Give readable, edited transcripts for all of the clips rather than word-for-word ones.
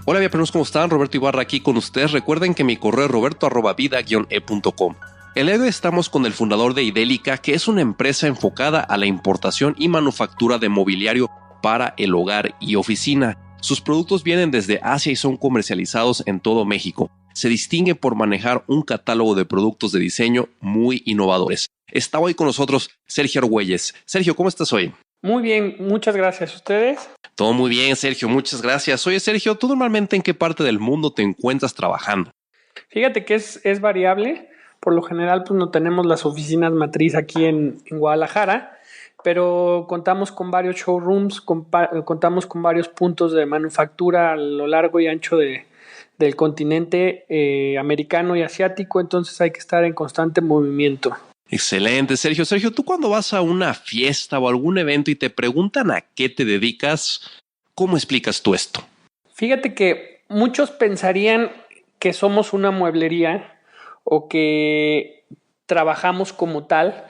Hola viajeros, ¿cómo están? Roberto Ibarra aquí con ustedes. Recuerden que mi correo es roberto@vida-e.com. El día de hoy estamos con el fundador de Idélica, que es una empresa enfocada a la importación y manufactura de mobiliario para el hogar y oficina. Sus productos vienen desde Asia y son comercializados en todo México. Se distingue por manejar un catálogo de productos de diseño muy innovadores. Está hoy con nosotros Sergio Argüelles. Sergio, ¿cómo estás hoy? Muy bien, muchas gracias. ¿Ustedes? Todo muy bien, Sergio, muchas gracias. Oye, Sergio, ¿tú normalmente en qué parte del mundo te encuentras trabajando? Fíjate que es variable. Por lo general, pues no tenemos las oficinas matriz aquí en Guadalajara, pero contamos con varios showrooms, contamos con varios puntos de manufactura a lo largo y ancho del continente americano y asiático, entonces hay que estar en constante movimiento. Excelente, Sergio. Sergio, tú cuando vas a una fiesta o algún evento y te preguntan a qué te dedicas, ¿cómo explicas tú esto? Fíjate que muchos pensarían que somos una mueblería o que trabajamos como tal,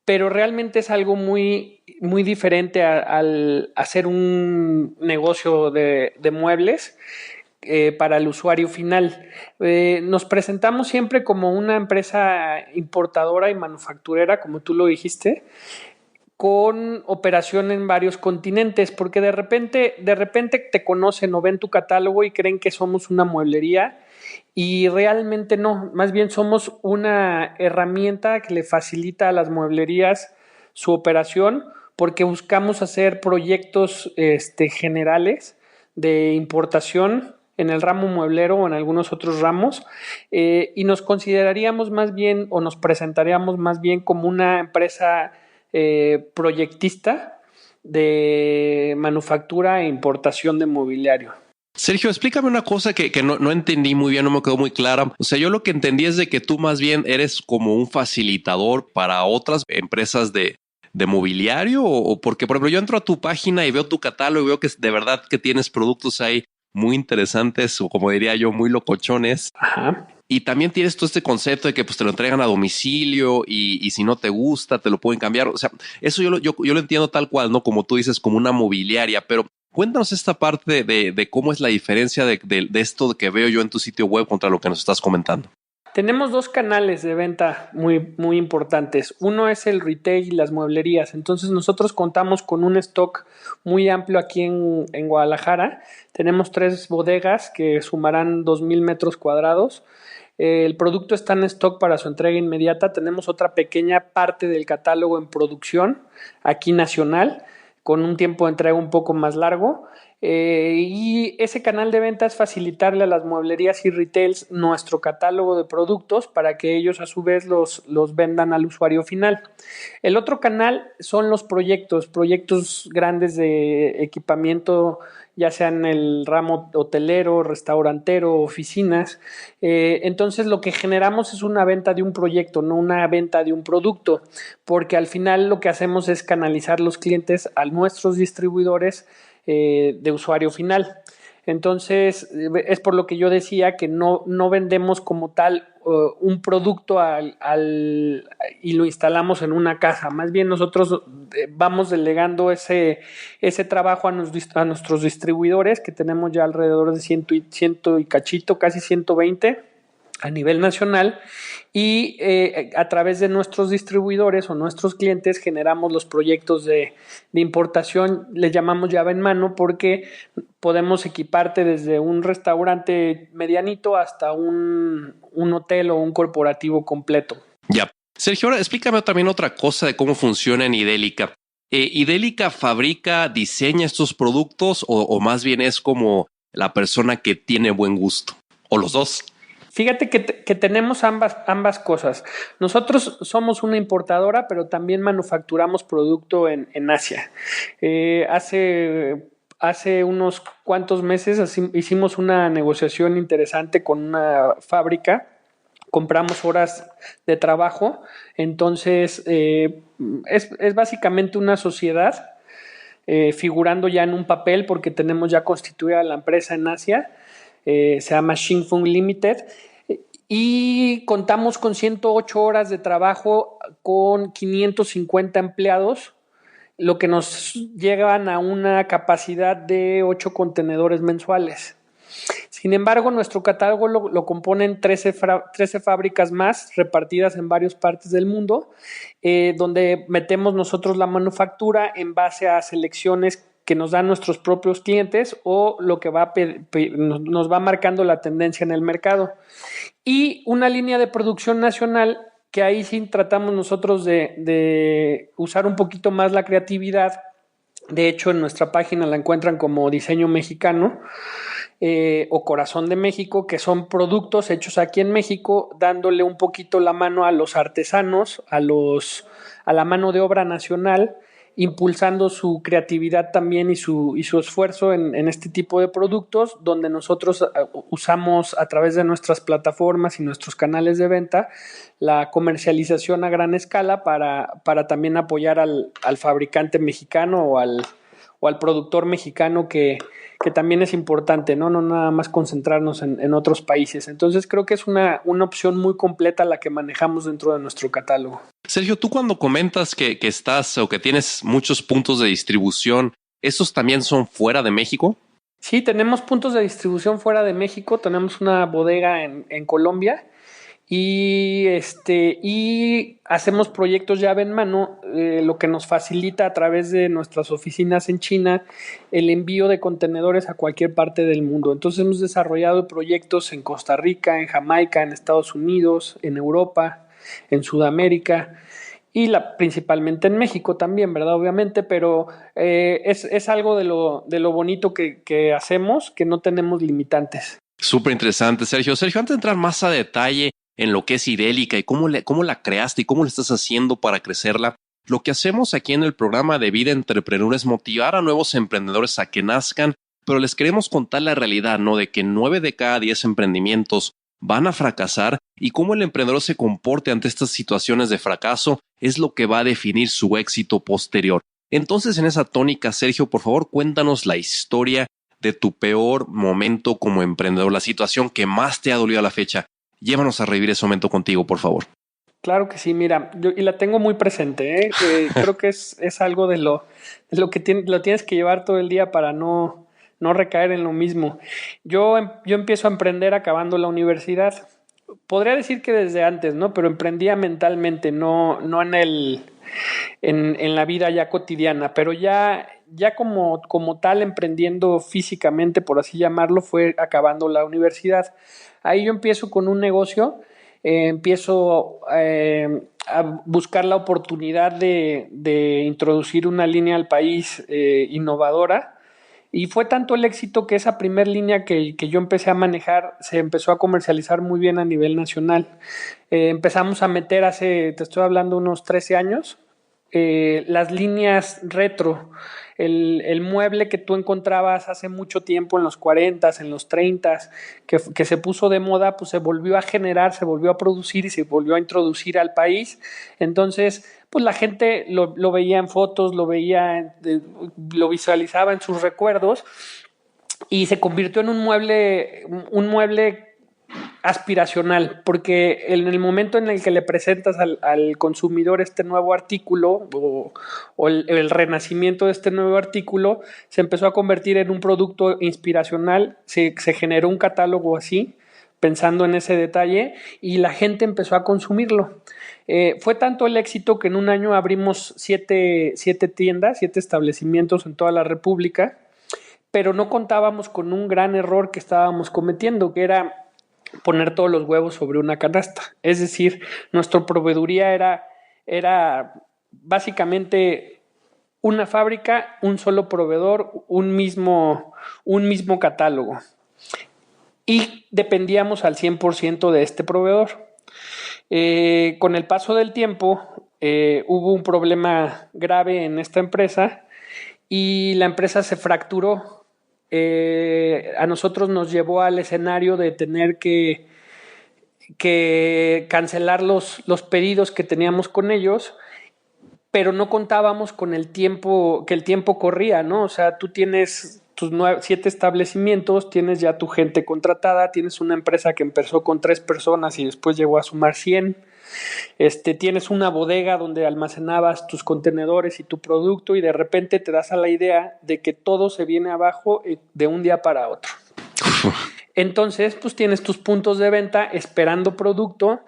pero realmente es algo muy, muy diferente al hacer un negocio de muebles para el usuario final. Nos presentamos siempre como una empresa importadora y manufacturera, como tú lo dijiste, con operación en varios continentes, porque de repente te conocen o ven tu catálogo y creen que somos una mueblería y realmente no, más bien somos una herramienta que le facilita a las mueblerías su operación porque buscamos hacer proyectos generales de importación en el ramo mueblero o en algunos otros ramos y nos consideraríamos más bien o nos presentaríamos más bien como una empresa proyectista de manufactura e importación de mobiliario. Sergio, explícame una cosa que no entendí muy bien, no me quedó muy clara. O sea, yo lo que entendí es de que tú más bien eres como un facilitador para otras empresas de mobiliario o porque, por ejemplo, yo entro a tu página y veo tu catálogo y veo que de verdad que tienes productos ahí muy interesantes o como diría yo, muy locochones. Ajá. Y también tienes todo este concepto de que pues te lo entregan a domicilio y si no te gusta te lo pueden cambiar. O sea, eso yo lo entiendo tal cual, ¿no? Como tú dices, como una mobiliaria, pero cuéntanos esta parte de cómo es la diferencia de esto que veo yo en tu sitio web contra lo que nos estás comentando. Tenemos dos canales de venta muy, muy importantes. Uno es el retail y las mueblerías. Entonces nosotros contamos con un stock muy amplio aquí en Guadalajara. Tenemos 3 bodegas que sumarán 2,000 metros cuadrados. El producto está en stock para su entrega inmediata. Tenemos otra pequeña parte del catálogo en producción aquí nacional, con un tiempo de entrega un poco más largo. Y ese canal de venta es facilitarle a las mueblerías y retails nuestro catálogo de productos para que ellos a su vez los vendan al usuario final. El otro canal son los proyectos grandes de equipamiento, ya sea en el ramo hotelero, restaurantero, oficinas. Entonces lo que generamos es una venta de un proyecto, no una venta de un producto, porque al final lo que hacemos es canalizar los clientes a nuestros distribuidores de usuario final. Entonces, es por lo que yo decía que no vendemos como tal un producto y lo instalamos en una casa. Más bien nosotros vamos delegando ese trabajo a nuestros distribuidores, que tenemos ya alrededor de 100 y cachito, casi 120 a nivel nacional, y a través de nuestros distribuidores o nuestros clientes generamos los proyectos de importación. Les llamamos llave en mano porque podemos equiparte desde un restaurante medianito hasta un hotel o un corporativo completo. Ya. Sergio, ahora explícame también otra cosa de cómo funciona en Idélica. ¿Idélica fabrica, diseña estos productos o más bien es como la persona que tiene buen gusto? ¿O los dos? Fíjate que tenemos ambas cosas. Nosotros somos una importadora, pero también manufacturamos producto en Asia. Hace unos cuantos meses hicimos una negociación interesante con una fábrica. Compramos horas de trabajo. Entonces, es básicamente una sociedad figurando ya en un papel porque tenemos ya constituida la empresa en Asia. Se llama Xingfeng Limited y contamos con 108 horas de trabajo con 550 empleados, lo que nos llevan a una capacidad de 8 contenedores mensuales. Sin embargo, nuestro catálogo lo componen 13 fábricas más repartidas en varias partes del mundo, donde metemos nosotros la manufactura en base a selecciones que nos dan nuestros propios clientes o lo que nos va marcando la tendencia en el mercado. Y una línea de producción nacional que ahí sí tratamos nosotros de usar un poquito más la creatividad. De hecho, en nuestra página la encuentran como Diseño Mexicano o Corazón de México, que son productos hechos aquí en México, dándole un poquito la mano a los artesanos, a la mano de obra nacional, impulsando su creatividad también y su esfuerzo en este tipo de productos, donde nosotros usamos a través de nuestras plataformas y nuestros canales de venta la comercialización a gran escala para también apoyar al fabricante mexicano o al productor mexicano que también es importante, ¿no? No nada más concentrarnos en otros países. Entonces creo que es una opción muy completa la que manejamos dentro de nuestro catálogo. Sergio, tú cuando comentas que estás o que tienes muchos puntos de distribución, ¿esos también son fuera de México? Sí, tenemos puntos de distribución fuera de México, tenemos una bodega en Colombia y hacemos proyectos llave en mano, lo que nos facilita a través de nuestras oficinas en China el envío de contenedores a cualquier parte del mundo. Entonces hemos desarrollado proyectos en Costa Rica, en Jamaica, en Estados Unidos, en Europa, en Sudamérica y principalmente en México también, ¿verdad? Obviamente, pero es algo de lo bonito que hacemos, que no tenemos limitantes. Súper interesante, Sergio. Sergio, antes de entrar más a detalle en lo que es Idélica y cómo la creaste y cómo lo estás haciendo para crecerla, lo que hacemos aquí en el programa de Vida Entrepreneur es motivar a nuevos emprendedores a que nazcan, pero les queremos contar la realidad, ¿no? De que 9 de cada 10 emprendimientos van a fracasar y cómo el emprendedor se comporte ante estas situaciones de fracaso es lo que va a definir su éxito posterior. Entonces, en esa tónica, Sergio, por favor, cuéntanos la historia de tu peor momento como emprendedor, la situación que más te ha dolido a la fecha. Llévanos a revivir ese momento contigo, por favor. Claro que sí, mira, y la tengo muy presente, ¿eh? Creo que es algo de lo que lo tienes que llevar todo el día para no recaer en lo mismo. Yo empiezo a emprender acabando la universidad. Podría decir que desde antes, ¿no? Pero emprendía mentalmente, no en la vida ya cotidiana, pero ya como tal emprendiendo físicamente, por así llamarlo, fue acabando la universidad. Ahí yo empiezo con un negocio, empiezo a buscar la oportunidad de introducir una línea al país innovadora. Y fue tanto el éxito que esa primer línea que yo empecé a manejar se empezó a comercializar muy bien a nivel nacional. Empezamos a meter te estoy hablando, unos 13 años, las líneas retro, el mueble que tú encontrabas hace mucho tiempo en los 40s, en los 30s, que se puso de moda, pues se volvió a generar, se volvió a producir y se volvió a introducir al país. Entonces, pues la gente lo veía en fotos, lo visualizaba en sus recuerdos y se convirtió en un mueble aspiracional, porque en el momento en el que le presentas al consumidor este nuevo artículo o el renacimiento de este nuevo artículo, se empezó a convertir en un producto inspiracional, se generó un catálogo así, pensando en ese detalle, y la gente empezó a consumirlo. Fue tanto el éxito que en un año abrimos 7 tiendas, 7 establecimientos en toda la República, pero no contábamos con un gran error que estábamos cometiendo, que era poner todos los huevos sobre una canasta. Es decir, nuestra proveeduría era básicamente una fábrica, un solo proveedor, un mismo catálogo. Y dependíamos al 100% de este proveedor. Con el paso del tiempo, hubo un problema grave en esta empresa y la empresa se fracturó. A nosotros nos llevó al escenario de tener que cancelar los pedidos que teníamos con ellos, pero no contábamos con el tiempo corría, ¿no? O sea, tú tienes tus 7 establecimientos, tienes ya tu gente contratada, tienes una empresa que empezó con 3 personas y después llegó a sumar 100. Tienes una bodega donde almacenabas tus contenedores y tu producto y de repente te das a la idea de que todo se viene abajo de un día para otro. Entonces, pues tienes tus puntos de venta esperando producto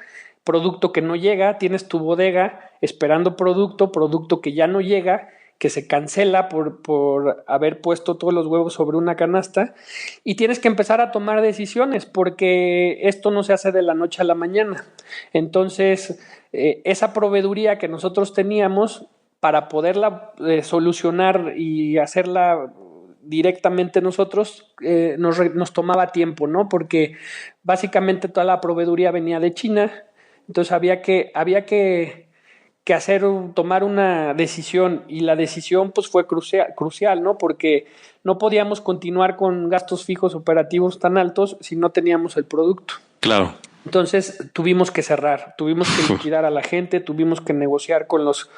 que no llega, tienes tu bodega esperando producto que ya no llega, que se cancela por haber puesto todos los huevos sobre una canasta, y tienes que empezar a tomar decisiones porque esto no se hace de la noche a la mañana. Entonces, esa proveeduría que nosotros teníamos para poderla solucionar y hacerla directamente nosotros, nos tomaba tiempo, ¿no? Porque básicamente toda la proveeduría venía de China, entonces había que tomar una decisión, y la decisión pues fue crucial, ¿no? Porque no podíamos continuar con gastos fijos operativos tan altos si no teníamos el producto. Claro. Entonces tuvimos que cerrar, tuvimos que liquidar a la gente, tuvimos que negociar con los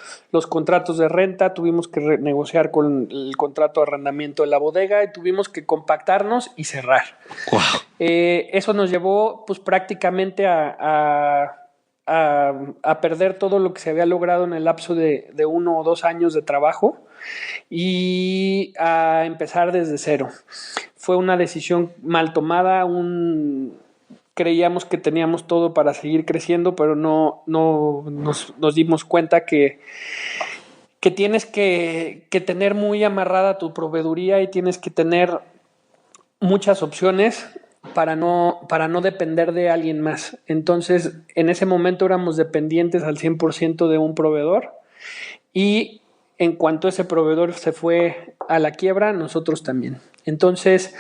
contratos de renta, tuvimos que negociar con el contrato de arrendamiento de la bodega y tuvimos que compactarnos y cerrar. Wow. Eso nos llevó pues prácticamente a perder todo lo que se había logrado en el lapso de 1 o 2 años de trabajo y a empezar desde cero. Fue una decisión mal tomada, creíamos que teníamos todo para seguir creciendo, pero no nos dimos cuenta que tienes que tener muy amarrada tu proveeduría y tienes que tener muchas opciones para no depender de alguien más. Entonces, en ese momento éramos dependientes al 100% de un proveedor, y en cuanto ese proveedor se fue a la quiebra, nosotros también. Entonces,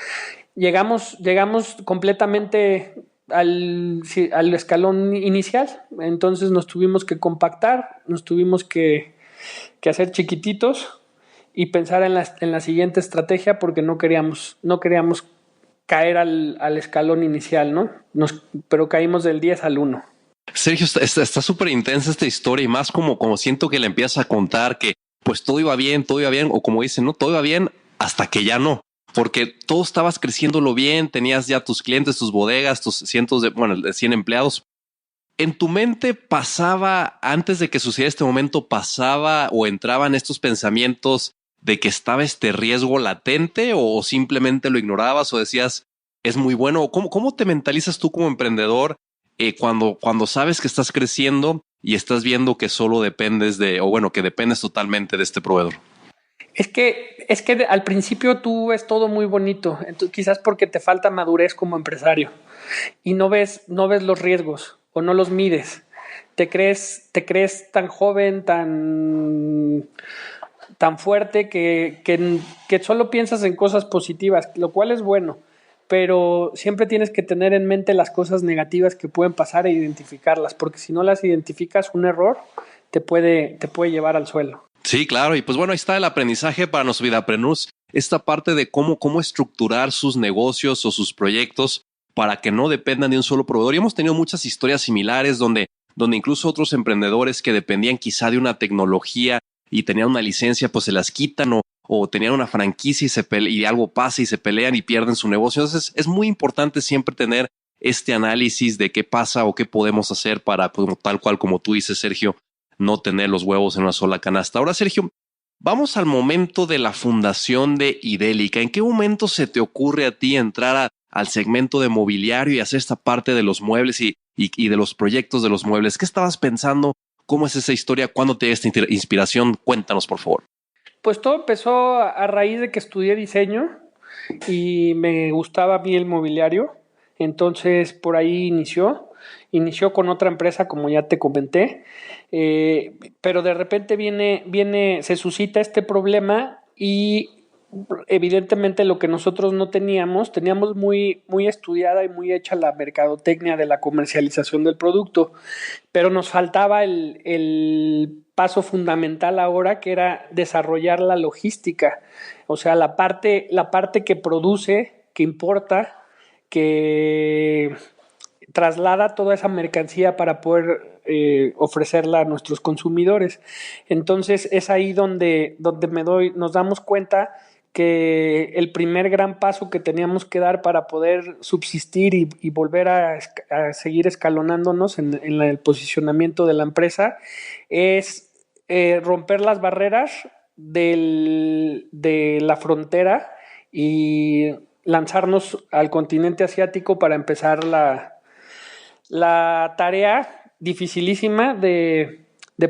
llegamos completamente al escalón inicial. Entonces nos tuvimos que compactar, nos tuvimos que hacer chiquititos y pensar en la siguiente estrategia, porque no queríamos caer al escalón inicial, ¿no? Pero caímos del 10 al 1. Sergio, está súper intensa esta historia, y más como siento que le empiezas a contar que pues todo iba bien, o como dicen, ¿no? Todo iba bien hasta que ya no, porque todo estabas creciéndolo bien, tenías ya tus clientes, tus bodegas, tus cientos de 100 empleados. ¿En tu mente pasaba, antes de que sucediera este momento, pasaba o entraban estos pensamientos de que estaba este riesgo latente, o simplemente lo ignorabas o decías, es muy bueno? ¿Cómo te mentalizas tú como emprendedor cuando sabes que estás creciendo y estás viendo que solo dependes que dependes totalmente de este proveedor? Es que al principio tú ves todo muy bonito, entonces quizás porque te falta madurez como empresario y no ves los riesgos o no los mides. Te crees tan joven, tan fuerte que solo piensas en cosas positivas, lo cual es bueno, pero siempre tienes que tener en mente las cosas negativas que pueden pasar e identificarlas, porque si no las identificas, un error te puede llevar al suelo. Sí, claro. Y pues bueno, ahí está el aprendizaje para los vidapreneurs, esta parte de cómo estructurar sus negocios o sus proyectos para que no dependan de un solo proveedor. Y hemos tenido muchas historias similares donde incluso otros emprendedores que dependían quizá de una tecnología y tenían una licencia, pues se las quitan, o tenían una franquicia y algo pasa y se pelean y pierden su negocio. Entonces es muy importante siempre tener este análisis de qué pasa o qué podemos hacer para, pues, tal cual como tú dices, Sergio, no tener los huevos en una sola canasta. Ahora, Sergio, vamos al momento de la fundación de Idélica. ¿En qué momento se te ocurre a ti entrar al segmento de mobiliario y hacer esta parte de los muebles y de los proyectos de los muebles? ¿Qué estabas pensando? ¿Cómo es esa historia? ¿Cuándo te dio esta inspiración? Cuéntanos, por favor. Pues todo empezó a raíz de que estudié diseño y me gustaba a mí el mobiliario. Entonces por ahí inició con otra empresa, como ya te comenté, pero de repente se suscita este problema, y evidentemente lo que nosotros no teníamos muy, muy estudiada y muy hecha la mercadotecnia de la comercialización del producto, pero nos faltaba el paso fundamental ahora, que era desarrollar la logística, o sea, la parte que produce, que importa, que traslada toda esa mercancía para poder ofrecerla a nuestros consumidores. Entonces es ahí donde nos damos cuenta que el primer gran paso que teníamos que dar para poder subsistir y volver a seguir escalonándonos en el posicionamiento de la empresa es romper las barreras de la frontera y lanzarnos al continente asiático para empezar la tarea dificilísima de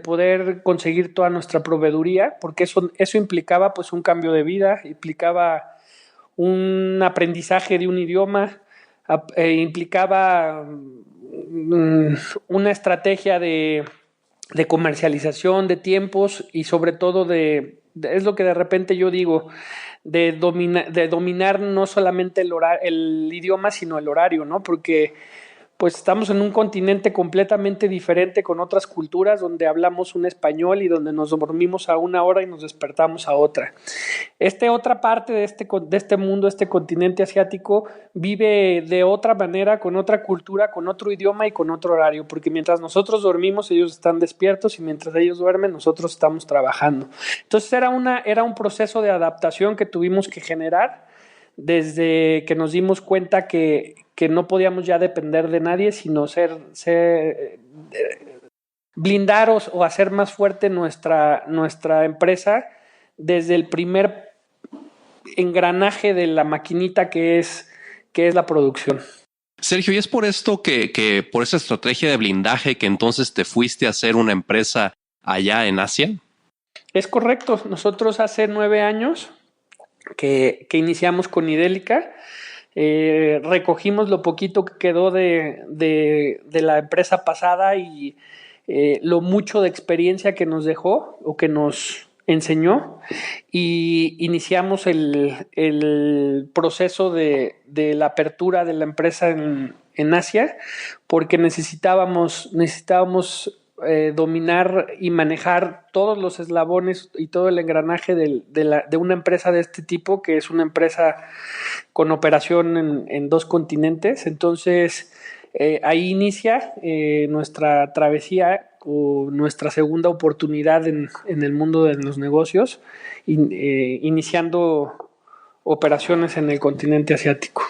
poder conseguir toda nuestra proveeduría, porque eso implicaba pues un cambio de vida, implicaba un aprendizaje de un idioma, implicaba una estrategia de comercialización, de tiempos y sobre todo es lo que de repente yo digo, de dominar no solamente el idioma, sino el horario, ¿no? Porque pues estamos en un continente completamente diferente con otras culturas donde hablamos un español y donde nos dormimos a una hora y nos despertamos a otra. Otra parte de este mundo, este continente asiático, vive de otra manera, con otra cultura, con otro idioma y con otro horario, porque mientras nosotros dormimos, ellos están despiertos y mientras ellos duermen, nosotros estamos trabajando. Entonces era un proceso de adaptación que tuvimos que generar desde que nos dimos cuenta que no podíamos ya depender de nadie, sino blindar o hacer más fuerte nuestra empresa desde el primer engranaje de la maquinita que es la producción. Sergio, y es por esto que por esa estrategia de blindaje que entonces te fuiste a hacer una empresa allá en Asia. Es correcto. Nosotros hace 9 años que iniciamos con Idélica. Recogimos lo poquito que quedó de la empresa pasada y lo mucho de experiencia que nos dejó o que nos enseñó, y iniciamos el proceso de la apertura de la empresa en Asia, porque necesitábamos dominar y manejar todos los eslabones y todo el engranaje de una empresa de este tipo, que es una empresa con operación en 2 continentes. Entonces ahí inicia nuestra travesía o nuestra segunda oportunidad en el mundo de los negocios, iniciando operaciones en el continente asiático.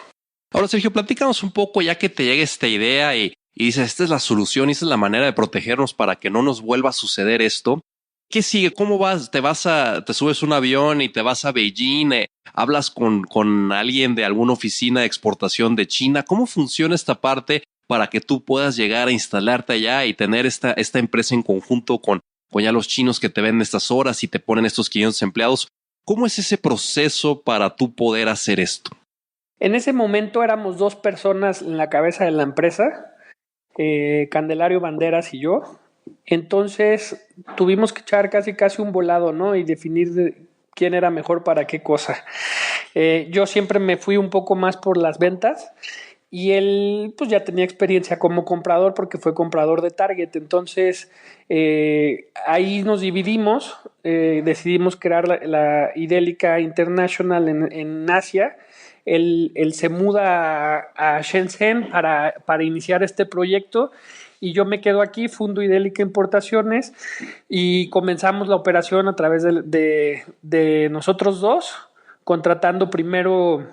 Ahora, Sergio, platícanos un poco, ya que te llega esta idea y dices, esta es la solución, esta es la manera de protegernos para que no nos vuelva a suceder esto. ¿Qué sigue? ¿Cómo vas? ¿Te subes un avión y te vas a Beijing? ¿Hablas con alguien de alguna oficina de exportación de China? ¿Cómo funciona esta parte para que tú puedas llegar a instalarte allá y tener esta empresa en conjunto con ya los chinos que te venden estas horas y te ponen estos 500 empleados? ¿Cómo es ese proceso para tú poder hacer esto? En ese momento éramos 2 personas en la cabeza de la empresa, Candelario Banderas y yo. Entonces tuvimos que echar casi un volado, ¿no? Y definir quién era mejor para qué cosa. Yo siempre me fui un poco más por las ventas y él pues ya tenía experiencia como comprador porque fue comprador de Target. Entonces ahí nos dividimos, decidimos crear la Idélica International en Asia. Él se muda a Shenzhen para iniciar este proyecto y yo me quedo aquí, fundo Idélica Importaciones y comenzamos la operación a través de nosotros 2, contratando primero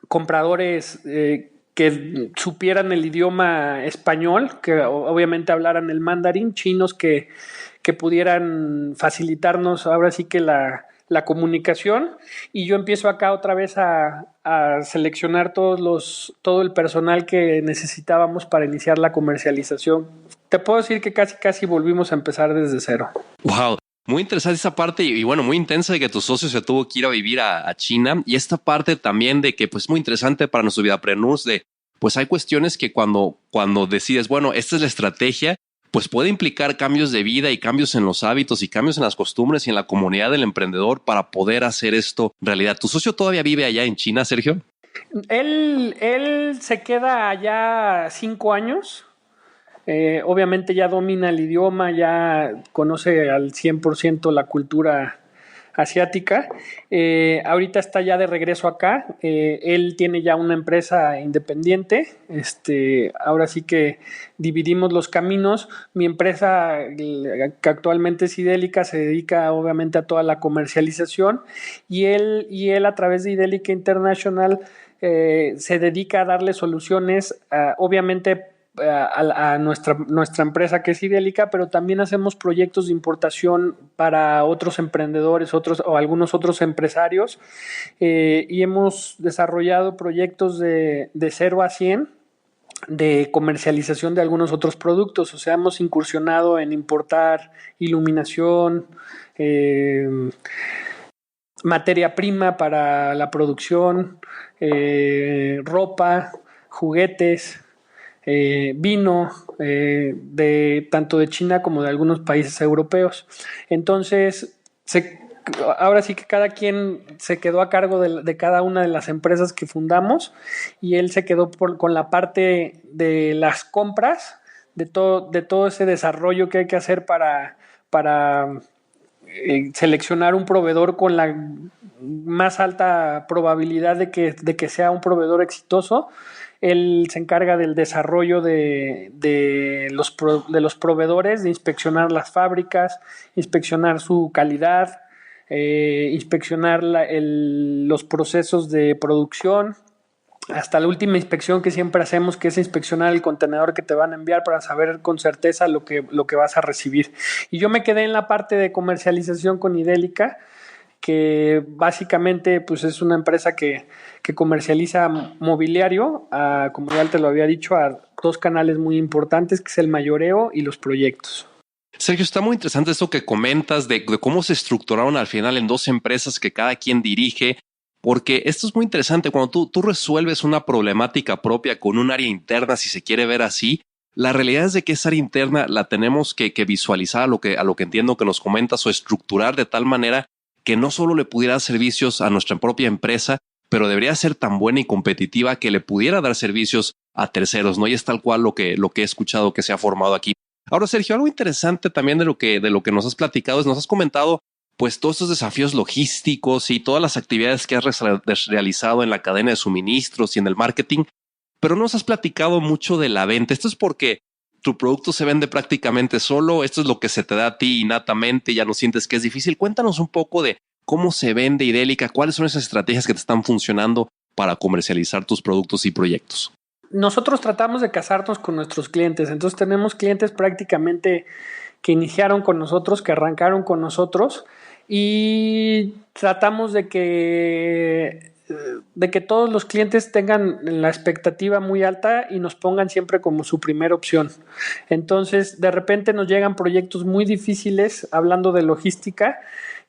compradores que supieran el idioma español, que obviamente hablaran el mandarín, chinos que pudieran facilitarnos ahora sí que la comunicación, y yo empiezo acá otra vez a seleccionar todo el personal que necesitábamos para iniciar la comercialización. Te puedo decir que casi volvimos a empezar desde cero. Wow. Muy interesante esa parte y bueno, muy intensa de que tu socio se tuvo que ir a vivir a China, y esta parte también de que pues muy interesante para nuestros vidapreneurs de pues hay cuestiones que cuando decides, bueno, esta es la estrategia, pues puede implicar cambios de vida y cambios en los hábitos y cambios en las costumbres y en la comunidad del emprendedor para poder hacer esto realidad. ¿Tu socio todavía vive allá en China, Sergio? Él se queda allá 5 años. Obviamente ya domina el idioma, ya conoce al 100% la cultura asiática. Ahorita está ya de regreso acá. Él tiene ya una empresa independiente. Ahora sí que dividimos los caminos. Mi empresa, que actualmente es Idélica, se dedica obviamente a toda la comercialización, y él a través de Idélica International se dedica a darle soluciones, obviamente a nuestra empresa que es Idélica, pero también hacemos proyectos de importación para otros emprendedores, o algunos otros empresarios, y hemos desarrollado proyectos de 0 a 100 de comercialización de algunos otros productos. O sea, hemos incursionado en importar iluminación, materia prima para la producción, ropa, juguetes, vino, tanto de China como de algunos países europeos. Entonces, ahora sí que cada quien se quedó a cargo de cada una de las empresas que fundamos, y él se quedó con la parte de las compras, de todo ese desarrollo que hay que hacer para seleccionar un proveedor con la más alta probabilidad de que sea un proveedor exitoso. Él se encarga del desarrollo de los proveedores, de inspeccionar las fábricas, inspeccionar su calidad, inspeccionar los procesos de producción, hasta la última inspección que siempre hacemos, que es inspeccionar el contenedor que te van a enviar para saber con certeza lo que vas a recibir. Y yo me quedé en la parte de comercialización con Idélica, que básicamente pues es una empresa que comercializa mobiliario, como ya te lo había dicho, a 2 canales muy importantes, que es el mayoreo y los proyectos. Sergio, está muy interesante esto que comentas de cómo se estructuraron al final en 2 empresas que cada quien dirige, porque esto es muy interesante. Cuando tú resuelves una problemática propia con un área interna, si se quiere ver así, la realidad es de que esa área interna la tenemos que visualizar a lo que entiendo que nos comentas, o estructurar de tal manera que no solo le pudiera dar servicios a nuestra propia empresa, pero debería ser tan buena y competitiva que le pudiera dar servicios a terceros, ¿no? Y es tal cual lo que he escuchado que se ha formado aquí. Ahora, Sergio, algo interesante también de lo que nos has platicado es, nos has comentado pues todos estos desafíos logísticos y todas las actividades que has realizado en la cadena de suministros y en el marketing, pero no nos has platicado mucho de la venta. Esto es porque tu producto se vende prácticamente solo, esto es lo que se te da a ti innatamente, ya no sientes que es difícil. Cuéntanos un poco de cómo se vende Idélica, cuáles son esas estrategias que te están funcionando para comercializar tus productos y proyectos. Nosotros tratamos de casarnos con nuestros clientes, entonces tenemos clientes prácticamente que iniciaron con nosotros, que arrancaron con nosotros, y tratamos de que todos los clientes tengan la expectativa muy alta y nos pongan siempre como su primera opción. Entonces, de repente nos llegan proyectos muy difíciles, hablando de logística,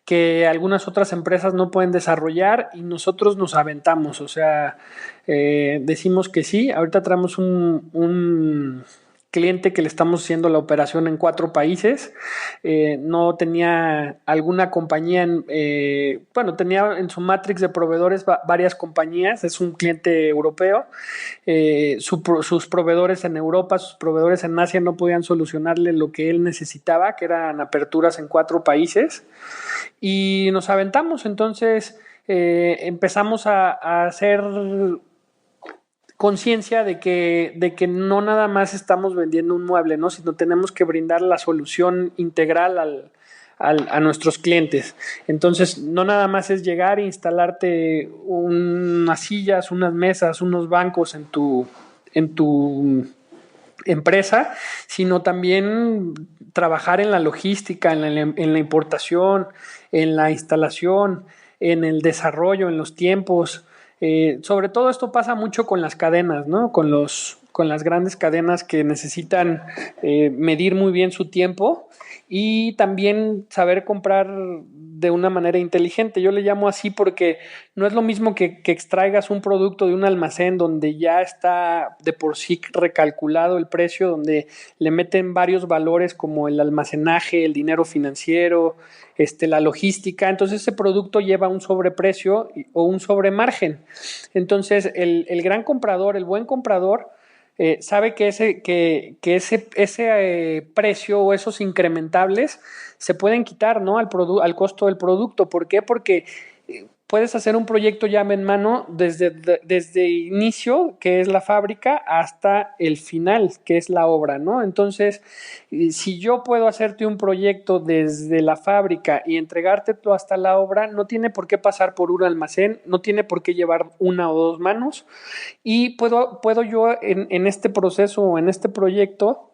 que algunas otras empresas no pueden desarrollar, y nosotros nos aventamos. O sea, decimos que sí. Ahorita traemos un cliente que le estamos haciendo la operación en 4 países. No tenía alguna compañía, tenía en su matrix de proveedores varias compañías. Es un cliente europeo. Sus proveedores en Europa, sus proveedores en Asia no podían solucionarle lo que él necesitaba, que eran aperturas en 4 países. Y nos aventamos. Entonces empezamos a hacer conciencia de que no nada más estamos vendiendo un mueble, ¿no? Sino tenemos que brindar la solución integral a nuestros clientes. Entonces, no nada más es llegar e instalarte unas sillas, unas mesas, unos bancos en tu empresa, sino también trabajar en la logística, en la importación, en la instalación, en el desarrollo, en los tiempos. Sobre todo esto pasa mucho con las cadenas, ¿no? Con las grandes cadenas que necesitan medir muy bien su tiempo, y también saber comprar de una manera inteligente. Yo le llamo así porque no es lo mismo que extraigas un producto de un almacén donde ya está de por sí recalculado el precio, donde le meten varios valores como el almacenaje, el dinero financiero, la logística. Entonces ese producto lleva un sobreprecio o un sobremargen. Entonces el gran comprador, el buen comprador, sabe que ese precio o esos incrementables se pueden quitar, ¿no? al costo del producto. ¿Por qué? Porque puedes hacer un proyecto llave en mano desde inicio, que es la fábrica, hasta el final, que es la obra, ¿no? Entonces, si yo puedo hacerte un proyecto desde la fábrica y entregártelo hasta la obra, no tiene por qué pasar por un almacén, no tiene por qué llevar una o dos manos, y puedo yo en este proceso o en este proyecto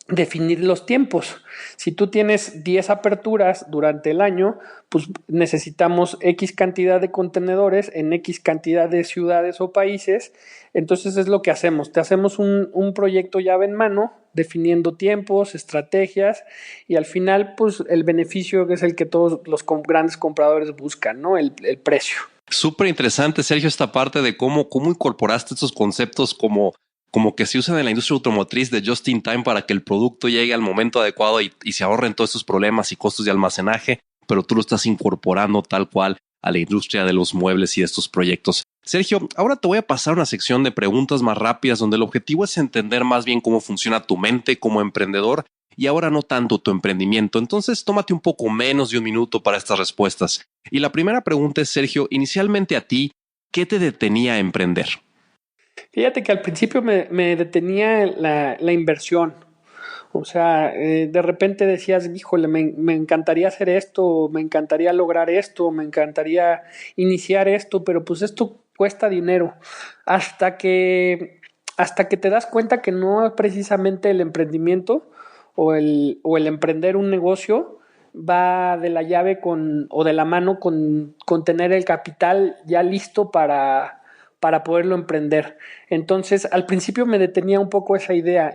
definir los tiempos. Si tú tienes 10 aperturas durante el año, pues necesitamos X cantidad de contenedores en X cantidad de ciudades o países. Entonces es lo que hacemos. Te hacemos un proyecto llave en mano, definiendo tiempos, estrategias, y al final, pues el beneficio que es el que todos los grandes compradores buscan, ¿no? El precio. Súper interesante, Sergio, esta parte de cómo incorporaste estos conceptos como que se usan en la industria automotriz de just in time para que el producto llegue al momento adecuado y se ahorren todos estos problemas y costos de almacenaje, pero tú lo estás incorporando tal cual a la industria de los muebles y de estos proyectos. Sergio, ahora te voy a pasar una sección de preguntas más rápidas donde el objetivo es entender más bien cómo funciona tu mente como emprendedor y ahora no tanto tu emprendimiento. Entonces, tómate un poco menos de un minuto para estas respuestas. Y la primera pregunta es, Sergio, inicialmente a ti, ¿qué te detenía a emprender? Fíjate que al principio me detenía la inversión. O sea, de repente decías, híjole, me encantaría hacer esto, me encantaría lograr esto, me encantaría iniciar esto, pero pues esto cuesta dinero. Hasta que te das cuenta que no es precisamente el emprendimiento o el emprender un negocio va de la llave o de la mano con tener el capital ya listo para poderlo emprender. Entonces, al principio me detenía un poco esa idea,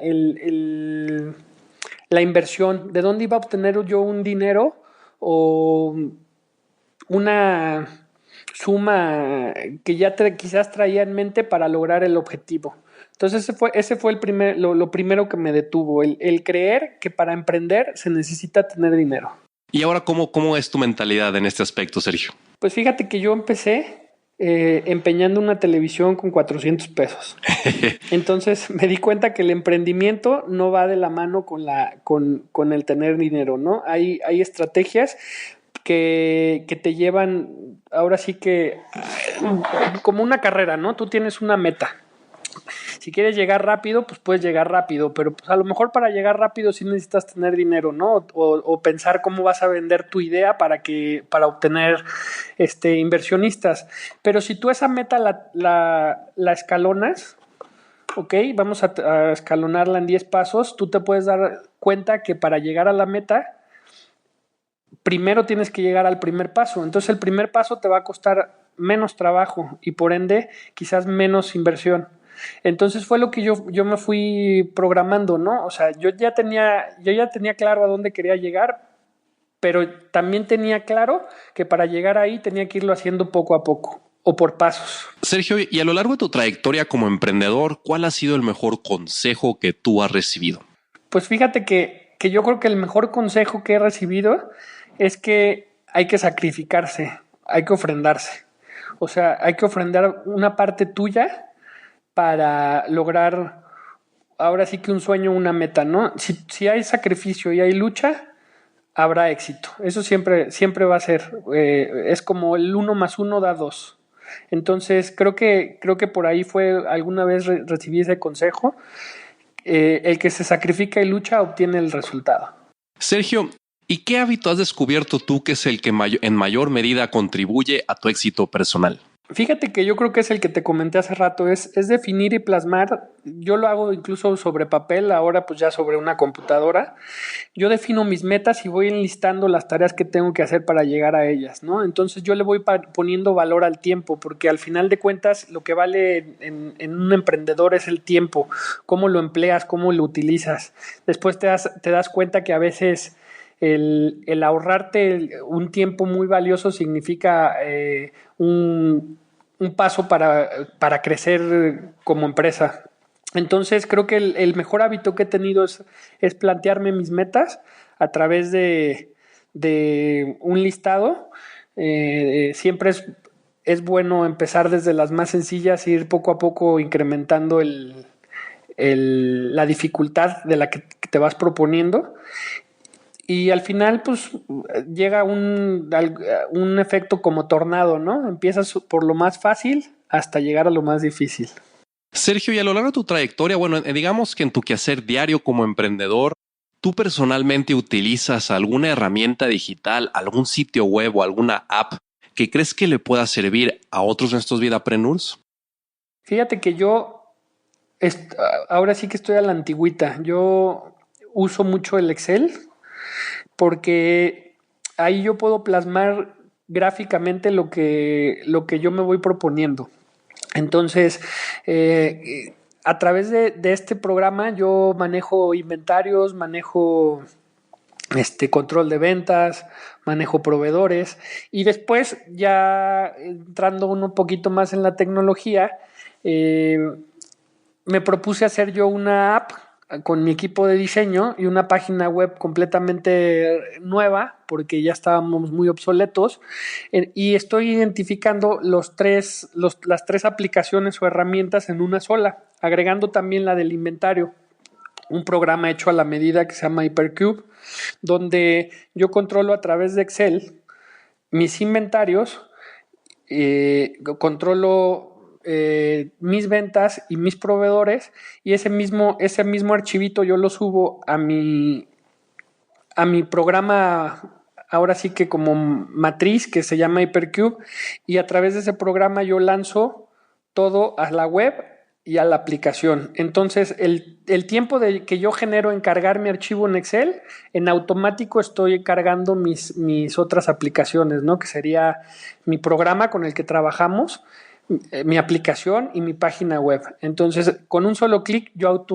la inversión, de dónde iba a obtener yo un dinero o una suma que ya quizás traía en mente para lograr el objetivo. Entonces ese fue lo primero que me detuvo, el creer que para emprender se necesita tener dinero. Y ahora, ¿cómo es tu mentalidad en este aspecto, Sergio? Pues fíjate que yo empecé empeñando una televisión con 400 pesos. Entonces me di cuenta que el emprendimiento no va de la mano con el tener dinero, ¿no? Hay estrategias que te llevan, ahora sí que, como una carrera, ¿no? Tú tienes una meta. Si quieres llegar rápido, pues puedes llegar rápido, pero pues a lo mejor para llegar rápido sí necesitas tener dinero, ¿no? O pensar cómo vas a vender tu idea para obtener inversionistas. Pero si tú esa meta la escalonas, ok, vamos a escalonarla en 10 pasos, tú te puedes dar cuenta que para llegar a la meta, primero tienes que llegar al primer paso. Entonces el primer paso te va a costar menos trabajo y por ende quizás menos inversión. Entonces fue lo que yo me fui programando, ¿no? O sea, yo ya tenía claro a dónde quería llegar, pero también tenía claro que para llegar ahí tenía que irlo haciendo poco a poco o por pasos. Sergio, y a lo largo de tu trayectoria como emprendedor, ¿cuál ha sido el mejor consejo que tú has recibido? Pues fíjate que yo creo que el mejor consejo que he recibido es que hay que sacrificarse, hay que ofrendarse. O sea, hay que ofrendar una parte tuya para lograr ahora sí que un sueño, una meta, ¿no? Si hay sacrificio y hay lucha, habrá éxito. Eso siempre va a ser. Es como el 1 más 1 da 2. Entonces, creo que por ahí alguna vez recibí ese consejo. El que se sacrifica y lucha obtiene el resultado. Sergio, ¿y qué hábito has descubierto tú que es el que en mayor medida contribuye a tu éxito personal? Fíjate que yo creo que es el que te comenté hace rato, es definir y plasmar. Yo lo hago incluso sobre papel, ahora pues ya sobre una computadora. Yo defino mis metas y voy enlistando las tareas que tengo que hacer para llegar a ellas, ¿no? Entonces yo le voy poniendo valor al tiempo, porque al final de cuentas lo que vale en un emprendedor es el tiempo, cómo lo empleas, cómo lo utilizas. Después te das cuenta que a veces el ahorrarte un tiempo muy valioso significa un paso para crecer como empresa. Entonces creo que el mejor hábito que he tenido es plantearme mis metas a través de un listado. Siempre es bueno empezar desde las más sencillas e ir poco a poco incrementando la dificultad de la que te vas proponiendo. y al final pues llega un efecto como tornado, ¿no? Empiezas por lo más fácil hasta llegar a lo más difícil. Sergio, y a lo largo de tu trayectoria, bueno, digamos que en tu quehacer diario como emprendedor, ¿tú personalmente utilizas alguna herramienta digital, algún sitio web o alguna app que crees que le pueda servir a otros de estos vidapreneurs? Fíjate que yo ahora sí que estoy a la antigüita. Yo uso mucho el Excel porque ahí yo puedo plasmar gráficamente lo que yo me voy proponiendo. Entonces, a través de este programa yo manejo inventarios, manejo control de ventas, manejo proveedores y después ya entrando un poquito más en la tecnología, me propuse hacer yo una app con mi equipo de diseño y una página web completamente nueva porque ya estábamos muy obsoletos y estoy identificando las tres aplicaciones o herramientas en una sola, agregando también la del inventario, un programa hecho a la medida que se llama Hypercube, donde yo controlo a través de Excel mis inventarios, controlo mis ventas y mis proveedores y ese mismo archivito yo lo subo a mi programa, ahora sí que como matriz, que se llama Hypercube, y a través de ese programa yo lanzo todo a la web y a la aplicación. Entonces, el tiempo que yo genero en cargar mi archivo en Excel, en automático estoy cargando mis otras aplicaciones, ¿no? Que sería mi programa con el que trabajamos, mi aplicación y mi página web. Entonces, con un solo clic, yo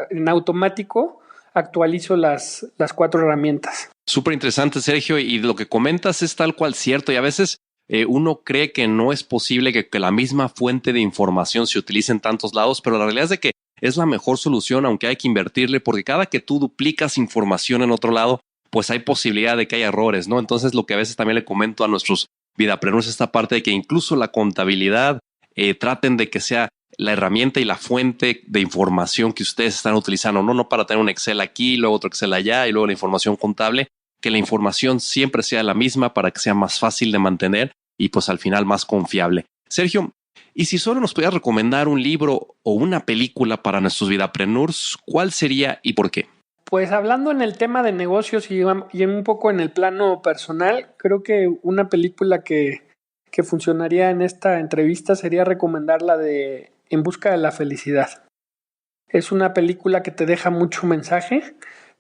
en automático actualizo las 4 herramientas. Súper interesante, Sergio, y lo que comentas es tal cual cierto, y a veces uno cree que no es posible que la misma fuente de información se utilice en tantos lados, pero la realidad es de que es la mejor solución, aunque hay que invertirle, porque cada que tú duplicas información en otro lado, pues hay posibilidad de que haya errores, ¿no? Entonces, lo que a veces también le comento a nuestros vidapreneurs es esta parte de que incluso la contabilidad traten de que sea la herramienta y la fuente de información que ustedes están utilizando, no para tener un Excel aquí, luego otro Excel allá y luego la información contable, que la información siempre sea la misma para que sea más fácil de mantener y pues al final más confiable. Sergio, y si solo nos pudieras recomendar un libro o una película para nuestros vidapreneurs, ¿cuál sería y por qué? Pues hablando en el tema de negocios y un poco en el plano personal, creo que una película que funcionaría en esta entrevista sería recomendar la de En busca de la felicidad. Es una película que te deja mucho mensaje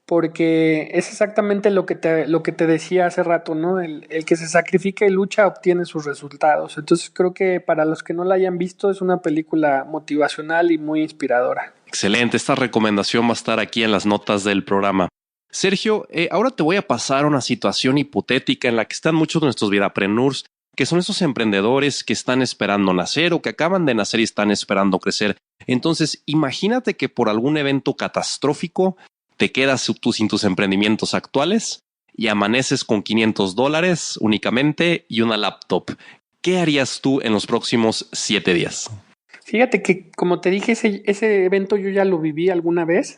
porque es exactamente lo que te decía hace rato, ¿no? El que se sacrifica y lucha obtiene sus resultados. Entonces creo que para los que no la hayan visto es una película motivacional y muy inspiradora. Excelente, esta recomendación va a estar aquí en las notas del programa. Sergio, ahora te voy a pasar a una situación hipotética en la que están muchos de nuestros vidapreneurs, que son esos emprendedores que están esperando nacer o que acaban de nacer y están esperando crecer. Entonces, imagínate que por algún evento catastrófico te quedas sin tus emprendimientos actuales y amaneces con $500 únicamente y una laptop. ¿Qué harías tú en los próximos 7 días? Fíjate que, como te dije, ese evento yo ya lo viví alguna vez.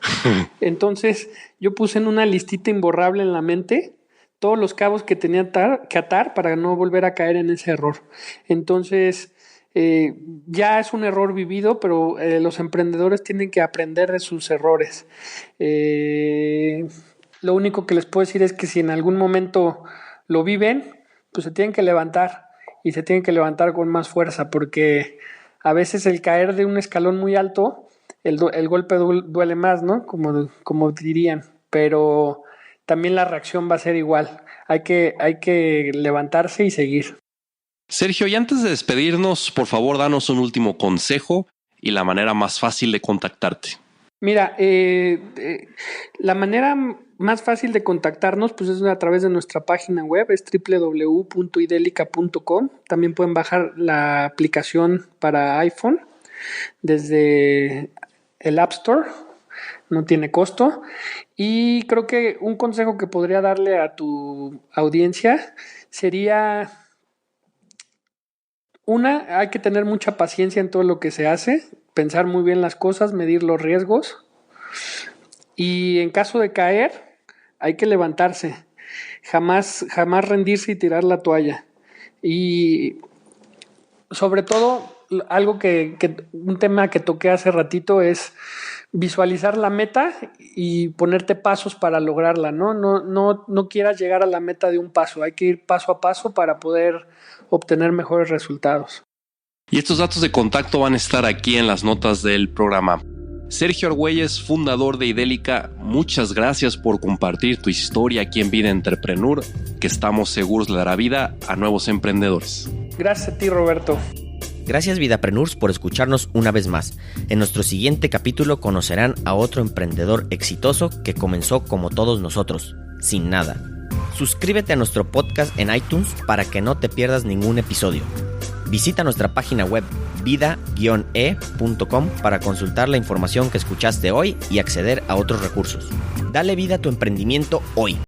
Entonces, yo puse en una listita imborrable en la mente todos los cabos que tenía que atar para no volver a caer en ese error. Entonces, ya es un error vivido, pero los emprendedores tienen que aprender de sus errores. Lo único que les puedo decir es que si en algún momento lo viven, pues se tienen que levantar y se tienen que levantar con más fuerza porque a veces el caer de un escalón muy alto, el golpe duele más, ¿no? Como dirían, pero también la reacción va a ser igual. Hay que levantarse y seguir. Sergio, y antes de despedirnos, por favor, danos un último consejo y la manera más fácil de contactarte. Mira, la manera más fácil de contactarnos pues es a través de nuestra página web, es www.idelica.com. También pueden bajar la aplicación para iPhone desde el App Store, no tiene costo. Y creo que un consejo que podría darle a tu audiencia sería: hay que tener mucha paciencia en todo lo que se hace, pensar muy bien las cosas, medir los riesgos y en caso de caer, hay que levantarse, jamás rendirse y tirar la toalla. Y sobre todo, algo un tema que toqué hace ratito es visualizar la meta y ponerte pasos para lograrla, ¿no? No quieras llegar a la meta de un paso, hay que ir paso a paso para poder obtener mejores resultados. Y estos datos de contacto van a estar aquí en las notas del programa. Sergio Argüelles, fundador de Idélica, muchas gracias por compartir tu historia aquí en Vida Entrepreneur, que estamos seguros le dará vida a nuevos emprendedores. Gracias a ti, Roberto. Gracias Vidapreneurs por escucharnos una vez más. En nuestro siguiente capítulo conocerán a otro emprendedor exitoso que comenzó como todos nosotros, sin nada. Suscríbete a nuestro podcast en iTunes para que no te pierdas ningún episodio. Visita nuestra página web vida-e.com para consultar la información que escuchaste hoy y acceder a otros recursos. Dale vida a tu emprendimiento hoy.